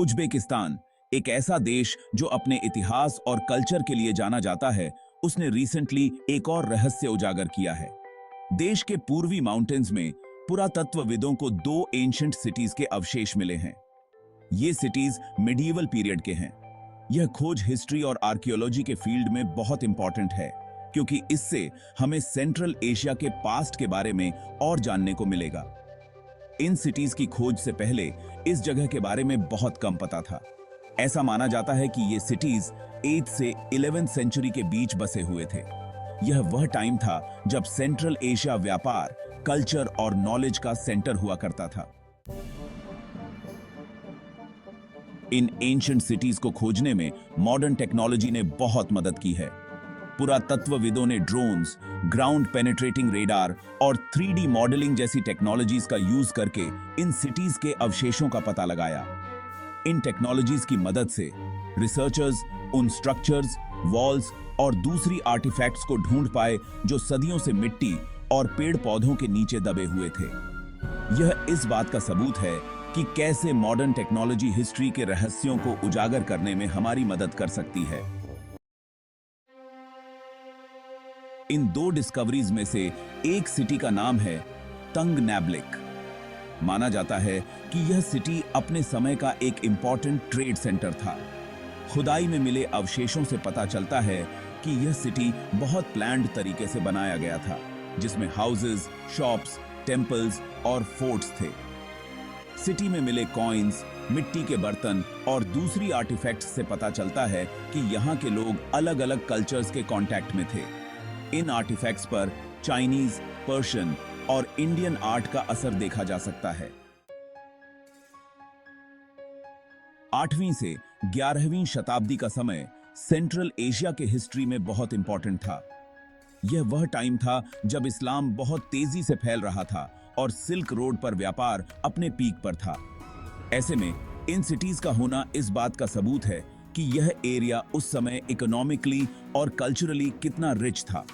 Uzbekistan, एक ऐसा देश जो अपने इतिहास और कल्चर के लिए जाना जाता है, उसने रिसेंटली एक और रहस्य उजागर किया है। देश के पूर्वी माउंटेन्स में पुरातत्वविदों को दो एंशिएंट सिटीज के अवशेष मिले हैं। ये सिटीज मिडिवल पीरियड के हैं। यह खोज हिस्ट्री और आर्कियोलॉजी के फील्ड में बहुत इंपॉर्टेंट है, क्योंकि इससे हमें सेंट्रल एशिया के पास्ट के बारे में और जानने को मिलेगा। इन सिटीज की खोज से पहले इस जगह के बारे में बहुत कम पता था। ऐसा माना जाता है कि ये सिटीज 8th से 11th सेंचुरी के बीच बसे हुए थे। यह वह टाइम था जब सेंट्रल एशिया व्यापार, कल्चर और नॉलेज का सेंटर हुआ करता था। इन एंशिएंट सिटीज को खोजने में मॉडर्न टेक्नोलॉजी ने बहुत मदद की है। पुरातत्वविदों ने ड्रोन्स, ग्राउंड पेनिट्रेटिंग रेडार और 3D मॉडलिंग जैसी टेक्नोलॉजीज का यूज करके इन सिटीज के अवशेषों का पता लगाया। इन टेक्नोलॉजीज की मदद से रिसर्चर्स उन स्ट्रक्चर्स, वॉल्स और दूसरी आर्टिफैक्ट्स को ढूंढ पाए जो सदियों से मिट्टी और पेड़ पौधों के नीचे दबे हुए थे। यह इस बात का सबूत है कि कैसे मॉडर्न टेक्नोलॉजी हिस्ट्री के रहस्यों को उजागर करने में हमारी मदद कर सकती है। इन दो डिस्कवरीज में से एक सिटी का नाम है तंग नैबलिक। माना जाता है कि यह सिटी अपने समय का एक इंपॉर्टेंट ट्रेड सेंटर था। खुदाई में मिले अवशेषों से पता चलता है कि यह सिटी बहुत प्लान्ड तरीके से बनाया गया था, जिसमें हाउसेस, शॉप्स, टेंपल्स और फोर्ट्स थे। सिटी में मिले कॉइन्स, मिट्टी के बर्तन और दूसरी आर्टिफैक्ट्स से पता चलता है कि यहाँ के लोग अलग अलग कल्चर्स के कांटेक्ट में थे। इन आर्टिफैक्ट्स पर चाइनीज, पर्शियन और इंडियन आर्ट का असर देखा जा सकता है। 8वीं से 11वीं शताब्दी का समय सेंट्रल एशिया के हिस्ट्री में बहुत इंपॉर्टेंट था। यह वह टाइम था जब इस्लाम बहुत तेजी से फैल रहा था और सिल्क रोड पर व्यापार अपने पीक पर था। ऐसे में इन सिटीज का होना इस बात का सबूत है कि यह एरिया उस समय इकोनॉमिकली और कल्चरली कितना रिच था।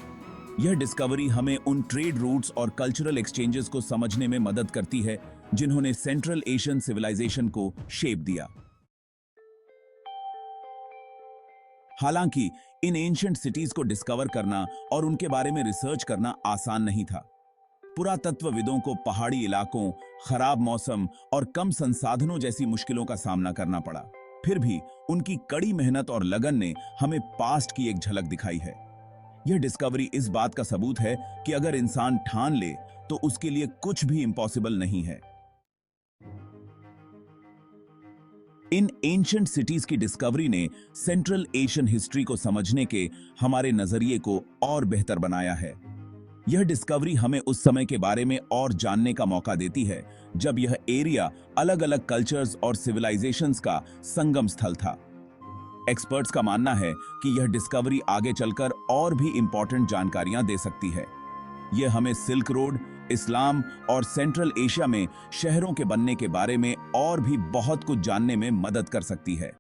यह डिस्कवरी हमें उन ट्रेड रूट्स और कल्चरल एक्सचेंजेस को समझने में मदद करती है जिन्होंने सेंट्रल एशियन सिविलाइजेशन को शेप दिया। हालांकि इन एंशिएंट सिटीज को डिस्कवर करना और उनके बारे में रिसर्च करना आसान नहीं था। पुरातत्वविदों को पहाड़ी इलाकों, खराब मौसम और कम संसाधनों जैसी मुश्किलों का सामना करना पड़ा। फिर भी उनकी कड़ी मेहनत और लगन ने हमें पास्ट की एक झलक दिखाई है। यह डिस्कवरी इस बात का सबूत है कि अगर इंसान ठान ले तो उसके लिए कुछ भी इम्पॉसिबल नहीं है। इन एंशिएंट सिटीज की डिस्कवरी ने सेंट्रल एशियन हिस्ट्री को समझने के हमारे नजरिए को और बेहतर बनाया है। यह डिस्कवरी हमें उस समय के बारे में और जानने का मौका देती है जब यह एरिया अलग अलग कल्चर्स और सिविलाइजेशंस का संगम स्थल था। एक्सपर्ट्स का मानना है कि यह डिस्कवरी आगे चलकर और भी इंपॉर्टेंट जानकारियां दे सकती है। यह हमें सिल्क रोड, इस्लाम और सेंट्रल एशिया में शहरों के बनने के बारे में और भी बहुत कुछ जानने में मदद कर सकती है।